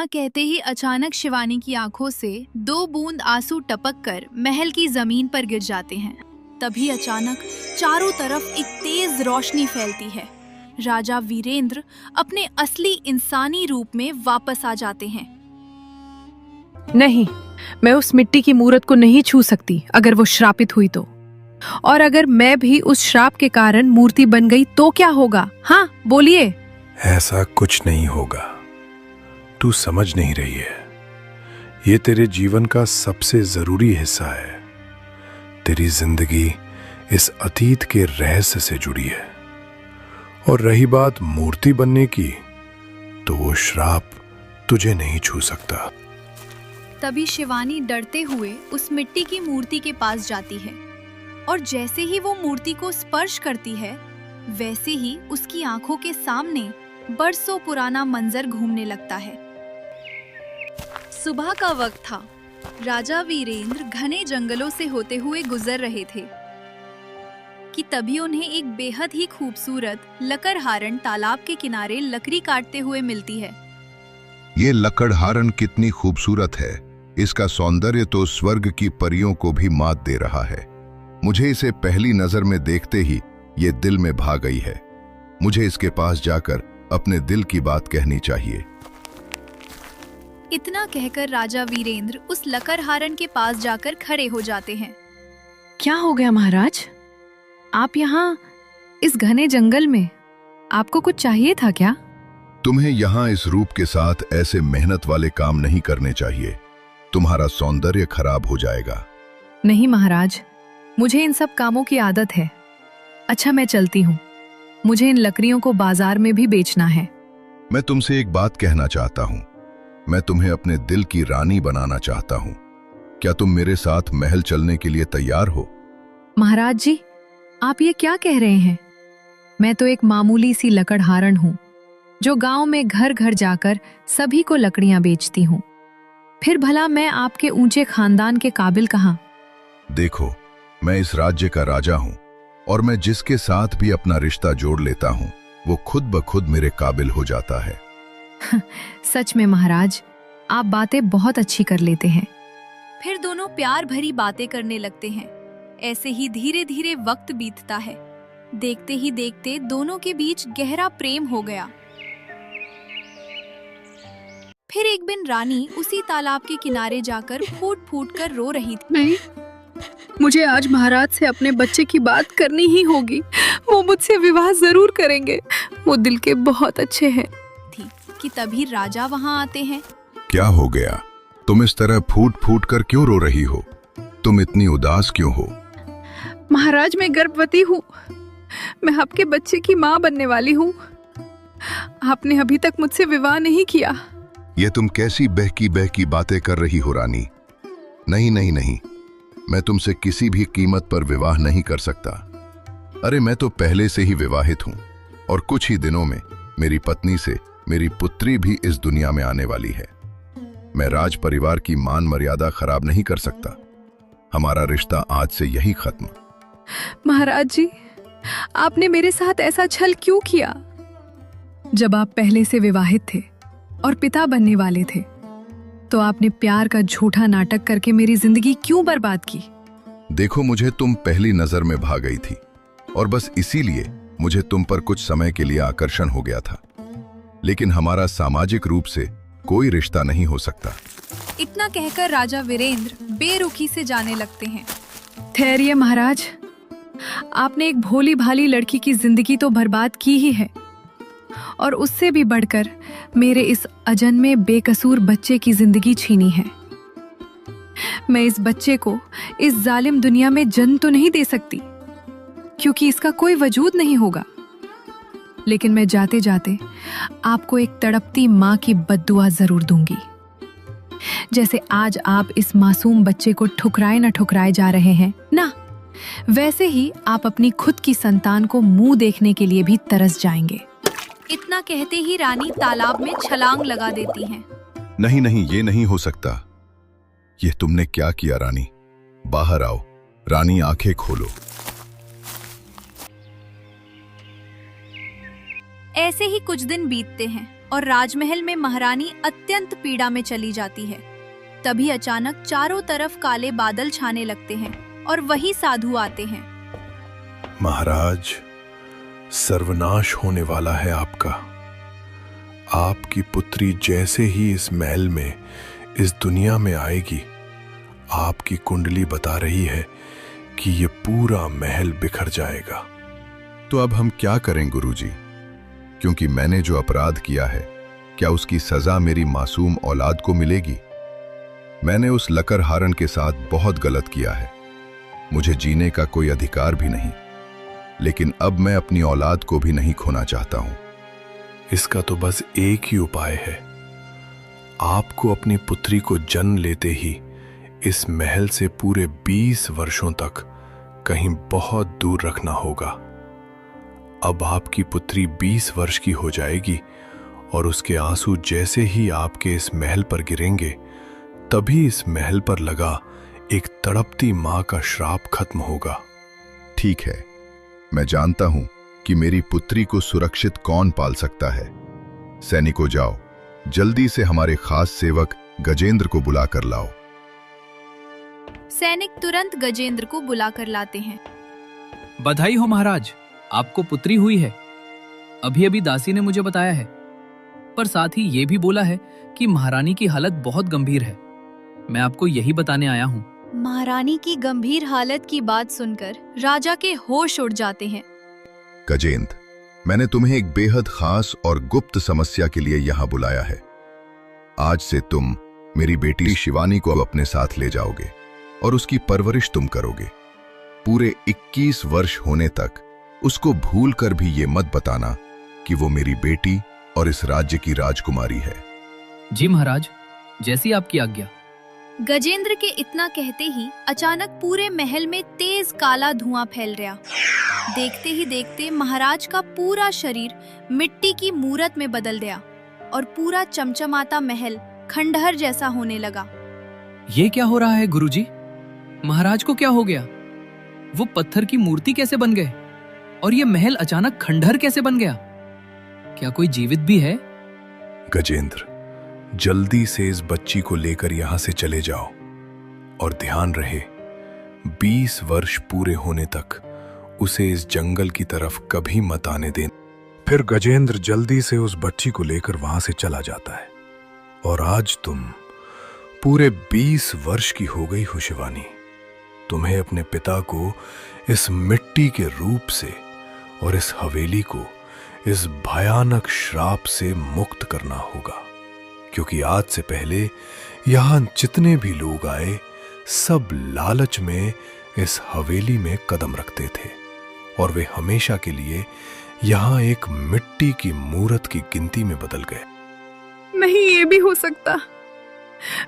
इतना कहते ही अचानक शिवानी की आंखों से 2 बूंद आंसू टपक कर महल की जमीन पर गिर जाते हैं। तभी अचानक चारों तरफ एक तेज रोशनी फैलती है। राजा वीरेंद्र अपने असली इंसानी रूप में वापस आ जाते हैं। नहीं, मैं उस मिट्टी की मूरत को नहीं छू सकती अगर वो श्रापित हुई तो। और अगर मैं भी उस श्राप के कारण मूर्ति बन गई तो क्या होगा? हाँ, बोलिए। ऐसा कुछ नहीं होगा, तू समझ नहीं रही है। ये तेरे जीवन का सबसे जरूरी हिस्सा है। तेरी जिंदगी इस अतीत के रहस्य से जुड़ी है। और रही बात मूर्ति बनने की, तो वो श्राप तुझे नहीं छू सकता। तभी शिवानी डरते हुए उस मिट्टी की मूर्ति के पास जाती है और जैसे ही वो मूर्ति को स्पर्श करती है, वैसे ही उसकी आंखों के सामने बरसों पुराना मंजर घूमने लगता है। सुबह का वक्त था। राजा वीरेंद्र घने जंगलों से होते हुए गुजर रहे थे कि तभी उन्हें एक बेहद ही खूबसूरत लकड़हारन तालाब के किनारे लकड़ी काटते हुए मिलती है। ये लकड़हारन कितनी खूबसूरत है। इसका सौंदर्य तो स्वर्ग की परियों को भी मात दे रहा है। मुझे इसे पहली नजर में देखते ही ये दिल में भा गई है। मुझे इसके पास जाकर अपने दिल की बात कहनी चाहिए। इतना कहकर राजा वीरेंद्र उस लकड़हारन के पास जाकर खड़े हो जाते हैं। क्या हो गया महाराज? आप यहाँ इस घने जंगल में, आपको कुछ चाहिए था क्या? तुम्हें यहाँ इस रूप के साथ ऐसे मेहनत वाले काम नहीं करने चाहिए। तुम्हारा सौंदर्य खराब हो जाएगा। नहीं महाराज, मुझे इन सब कामों की आदत है। अच्छा, मैं चलती हूँ। मुझे इन लकड़ियों को बाजार में भी बेचना है। मैं तुमसे एक बात कहना चाहता हूँ। मैं तुम्हें अपने दिल की रानी बनाना चाहता हूँ। क्या तुम मेरे साथ महल चलने के लिए तैयार हो? महाराज जी, आप ये क्या कह रहे हैं? मैं तो एक मामूली सी लकड़हारन हूँ जो गांव में घर घर जाकर सभी को लकड़ियां बेचती हूँ। फिर भला मैं आपके ऊंचे खानदान के काबिल कहाँ? देखो, मैं इस राज्य का राजा हूँ और मैं जिसके साथ भी अपना रिश्ता जोड़ लेता हूँ वो खुद ब खुद मेरे काबिल हो जाता है। सच में महाराज, आप बातें बहुत अच्छी कर लेते हैं। फिर दोनों प्यार भरी बातें करने लगते हैं। ऐसे ही धीरे धीरे वक्त बीतता है। देखते ही देखते दोनों के बीच गहरा प्रेम हो गया। फिर एक दिन रानी उसी तालाब के किनारे जाकर फूट फूट कर रो रही थी। नहीं, मुझे आज महाराज से अपने बच्चे की बात करनी ही होगी। वो मुझसे विवाह जरूर करेंगे। वो दिल के बहुत अच्छे हैं। कि तभी राजा वहां आते हैं। क्या हो गया? तुम इस तरह फूट फूट कर क्यों रो रही हो? तुम इतनी उदास क्यों हो? महाराज, मैं गर्भवती हूँ। मैं आपके बच्चे की माँ बनने वाली हूँ। आपने अभी तक मुझसे विवाह नहीं किया। ये तुम कैसी बहकी बातें कर रही हो रानी? नहीं नहीं नहीं, मैं तुमसे किसी भी कीमत पर विवाह नहीं कर सकता। अरे, मैं तो पहले से ही विवाहित हूँ और कुछ ही दिनों में मेरी पत्नी से मेरी पुत्री भी इस दुनिया में आने वाली है। मैं राज परिवार की मान मर्यादा खराब नहीं कर सकता। हमारा रिश्ता आज से यही खत्म। महाराज जी, आपने मेरे साथ ऐसा छल क्यों किया? जब आप पहले से विवाहित थे और पिता बनने वाले थे, तो आपने प्यार का झूठा नाटक करके मेरी जिंदगी क्यों बर्बाद की? देखो, मुझे तुम पहली नजर में भा गई थी और बस इसीलिए मुझे तुम पर कुछ समय के लिए आकर्षण हो गया था। लेकिन हमारा सामाजिक रूप से कोई रिश्ता नहीं हो सकता। इतना कहकर राजा वीरेंद्र बेरुखी से जाने लगते हैं। ठहरिए महाराज, आपने एक भोली भाली लड़की की जिंदगी तो बर्बाद की ही है, और उससे भी बढ़कर मेरे इस अजन्मे बेकसूर बच्चे की जिंदगी छीनी है। मैं इस बच्चे को इस जालिम दुनिया में जन्म तो नहीं दे सकती, क्योंकि इसका कोई वजूद नहीं होगा। लेकिन मैं जाते जाते आपको एक तड़पती माँ की बद्दुआ जरूर दूंगी। जैसे आज आप इस मासूम बच्चे को ठुकराए न ठुकराए जा रहे हैं ना, वैसे ही आप अपनी खुद की संतान को मुंह देखने के लिए भी तरस जाएंगे। इतना कहते ही रानी तालाब में छलांग लगा देती हैं। नहीं नहीं, ये नहीं हो सकता। ये तुमने क्या किया रानी? बाहर आओ। रानी, आंखें खोलो। ऐसे ही कुछ दिन बीतते हैं। और राजमहल में महारानी अत्यंत पीड़ा में चली जाती है। तभी अचानक चारों तरफ काले बादल छाने लगते हैं और वही साधु आते हैं। महाराज, सर्वनाश होने वाला है आपका। आपकी पुत्री जैसे ही इस महल में, इस दुनिया में आएगी, आपकी कुंडली बता रही है कि ये पूरा महल बिखर जाएगा। तो अब हम क्या करें गुरुजी? क्योंकि मैंने जो अपराध किया है, क्या उसकी सजा मेरी मासूम औलाद को मिलेगी? मैंने उस लकड़हारन के साथ बहुत गलत किया है। मुझे जीने का कोई अधिकार भी नहीं, लेकिन अब मैं अपनी औलाद को भी नहीं खोना चाहता हूं। इसका तो बस एक ही उपाय है। आपको अपनी पुत्री को जन्म लेते ही इस महल से पूरे 20 वर्षों तक कहीं बहुत दूर रखना होगा। अब आपकी पुत्री 20 वर्ष की हो जाएगी और उसके आंसू जैसे ही आपके इस महल पर गिरेंगे, तभी इस महल पर लगा एक तड़पती मां का श्राप खत्म होगा। ठीक है, मैं जानता हूं कि मेरी पुत्री को सुरक्षित कौन पाल सकता है। सैनिकों, जाओ, जल्दी से हमारे खास सेवक गजेंद्र को बुला कर लाओ। सैनिक तुरंत गजेंद्र को बुलाकर लाते हैं। बधाई हो महाराज, आपको पुत्री हुई है। अभी अभी दासी ने मुझे बताया है, पर साथ ही ये भी बोला है कि महारानी की हालत बहुत गंभीर है। मैं आपको यही बताने आया हूँ। महारानी की गंभीर हालत की बात सुनकर राजा के होश उड़ जाते हैं। गजेंद्र, मैंने तुम्हें एक बेहद खास और गुप्त समस्या के लिए यहाँ बुलाया है। आज से तुम मेरी बेटी शिवानी को अपने साथ ले जाओगे और उसकी परवरिश तुम करोगे। पूरे 21 वर्ष होने तक उसको भूल कर भी ये मत बताना कि वो मेरी बेटी और इस राज्य की राजकुमारी है। जी महाराज, जैसी आपकी आज्ञा। गजेंद्र के इतना कहते ही अचानक पूरे महल में तेज काला धुआं फैल गया। देखते ही देखते महाराज का पूरा शरीर मिट्टी की मूरत में बदल गया और पूरा चमचमाता महल खंडहर जैसा होने लगा। ये क्या हो रहा है गुरुजी? महाराज को क्या हो गया? वो पत्थर की मूर्ति कैसे बन गए? और ये महल अचानक खंडहर कैसे बन गया? क्या कोई जीवित भी है? गजेंद्र, जल्दी से इस बच्ची को लेकर यहां से चले जाओ और ध्यान रहे 20 वर्ष पूरे होने तक उसे इस जंगल की तरफ कभी मत आने दें। फिर गजेंद्र जल्दी से उस बच्ची को लेकर वहां से चला जाता है। और आज तुम पूरे 20 वर्ष की हो गई हो शिवानी। तुम्हें अपने पिता को इस मिट्टी के रूप से और इस हवेली को इस भयानक श्राप से मुक्त करना होगा, क्योंकि आज से पहले यहां जितने भी लोग आए, सब लालच में इस हवेली में कदम रखते थे और वे हमेशा के लिए यहां एक मिट्टी की मूरत की गिनती में बदल गए। नहीं, ये भी हो सकता।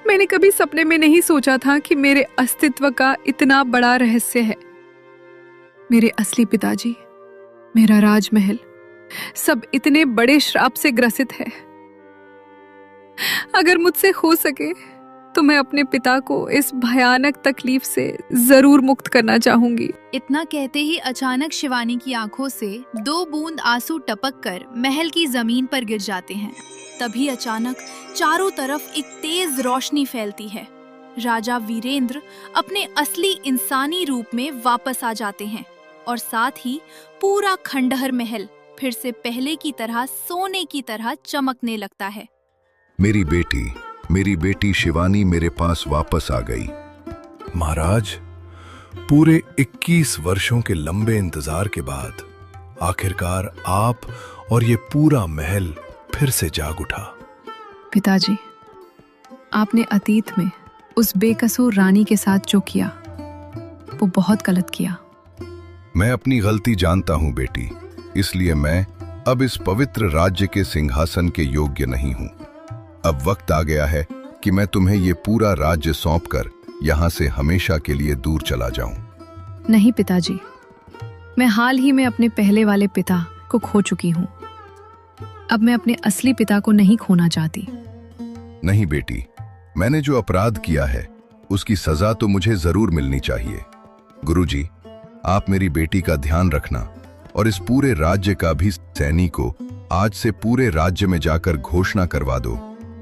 मैंने कभी सपने में नहीं सोचा था कि मेरे अस्तित्व का इतना बड़ा रहस्य है। मेरे असली पिताजी, मेरा राजमहल, सब इतने बड़े श्राप से ग्रसित है। अगर मुझसे हो सके तो मैं अपने पिता को इस भयानक तकलीफ से जरूर मुक्त करना चाहूंगी। इतना कहते ही अचानक शिवानी की आंखों से 2 बूंद आंसू टपक कर महल की जमीन पर गिर जाते हैं। तभी अचानक चारों तरफ एक तेज रोशनी फैलती है। राजा वीरेंद्र अपने असली इंसानी रूप में वापस आ जाते हैं और साथ ही पूरा खंडहर महल फिर से पहले की तरह सोने की तरह चमकने लगता है। मेरी बेटी शिवानी मेरे पास वापस आ गई। महाराज, पूरे 21 वर्षों के लंबे इंतजार के बाद आखिरकार आप और ये पूरा महल फिर से जाग उठा। पिताजी, आपने अतीत में उस बेकसूर रानी के साथ जो किया वो बहुत गलत किया। मैं अपनी गलती जानता हूं बेटी, इसलिए मैं अब इस पवित्र राज्य के सिंहासन के योग्य नहीं हूं। अब वक्त आ गया है कि मैं तुम्हें ये पूरा राज्य सौंपकर यहाँ से हमेशा के लिए दूर चला जाऊं। नहीं पिताजी, मैं हाल ही में अपने पहले वाले पिता को खो चुकी हूँ। अब मैं अपने असली पिता को नहीं खोना चाहती। नहीं बेटी, मैंने जो अपराध किया है उसकी सजा तो मुझे जरूर मिलनी चाहिए। गुरुजी, आप मेरी बेटी का ध्यान रखना और इस पूरे राज्य का भी सैनी को आज से पूरे राज्य में जाकर घोषणा करवा दो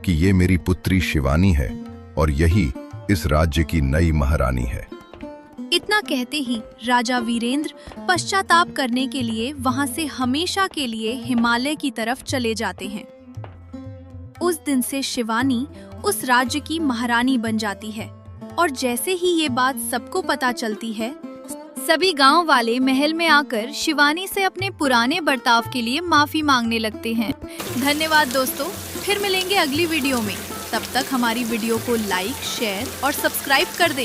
कि ये मेरी पुत्री शिवानी है और यही इस राज्य की नई महारानी है। इतना कहते ही राजा वीरेंद्र पश्चाताप करने के लिए वहां से हमेशा के लिए हिमालय की तरफ चले जाते हैं। उस दिन से शिवानी उस राज्य की महारानी बन जाती है और जैसे ही ये बात सबको पता चलती है, सभी गांव वाले महल में आकर शिवानी से अपने पुराने बर्ताव के लिए माफी मांगने लगते हैं। धन्यवाद दोस्तों, फिर मिलेंगे अगली वीडियो में। तब तक हमारी वीडियो को लाइक, शेयर और सब्सक्राइब कर दें।